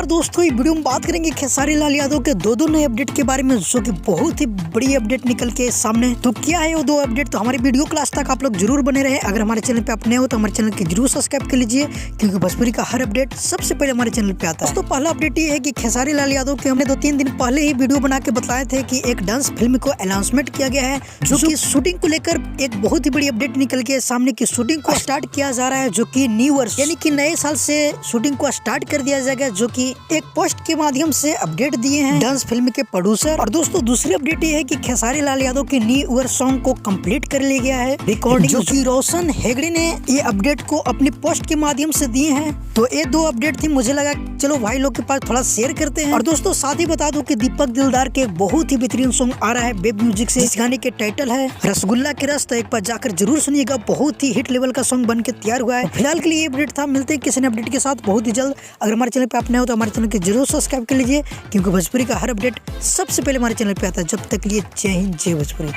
दोस्तों ये वीडियो में बात करेंगे खेसारी लाल यादव के दो नए अपडेट के बारे में, जो कि बहुत ही बड़ी अपडेट निकल के सामने। तो क्या है वो दो अपडेट, तो हमारी वीडियो क्लास तक आप लोग जरूर बने रहे। अगर हमारे चैनल पे आप नए हो तो हमारे चैनल की जरूर सब्सक्राइब कर लीजिए, क्योंकि भोजपुरी का हर अपडेट सबसे पहले हमारे चैनल पे आता है। तो पहला अपडेट ये है कि खेसारी लाल यादव के हमने 2-3 दिन पहले ही वीडियो बना के बताए थे कि एक डांस फिल्म को अनाउंसमेंट किया गया है, जो कि शूटिंग को लेकर एक बहुत ही बड़ी अपडेट निकल के सामने की शूटिंग को स्टार्ट किया जा रहा है, जो कि न्यू ईयर यानी कि नए साल से शूटिंग को स्टार्ट कर दिया जाएगा, जो कि एक पोस्ट के माध्यम से अपडेट दिए हैं डांस फिल्म के प्रोड्यूसर। और दोस्तों दूसरी अपडेट ये है कि खेसारी लाल यादव के न्यू ईयर सॉन्ग को कंप्लीट कर लिया गया है रिकॉर्डिंग, जो कि रोशन हेगड़े ने ये अपडेट को अपनी पोस्ट के माध्यम से दिए हैं। तो ये दो अपडेट थी, मुझे लगा चलो भाई लोग के पास थोड़ा शेयर करते हैं। और दोस्तों साथ ही बता दूं कि दीपक दिलदार के बहुत ही बेहतरीन सॉन्ग आ रहा है वेब म्यूजिक से। इस गाने के टाइटल है रसगुल्ला के रस, तो एक बार जाकर जरूर सुनिएगा, बहुत ही हिट लेवल का सॉन्ग बन के तैयार हुआ है। फिलहाल के लिए ये अपडेट था, मिलते हैं किसी अपडेट के साथ बहुत ही जल्द। अगर हमारे चैनल पे आप नए हो तो हमारे चैनल को जरूर सब्सक्राइब कर लीजिए, क्योंकि भोजपुरी का हर अपडेट सबसे पहले हमारे चैनल पे आता है। जब तक लिए जय हिंद, जय भोजपुरी।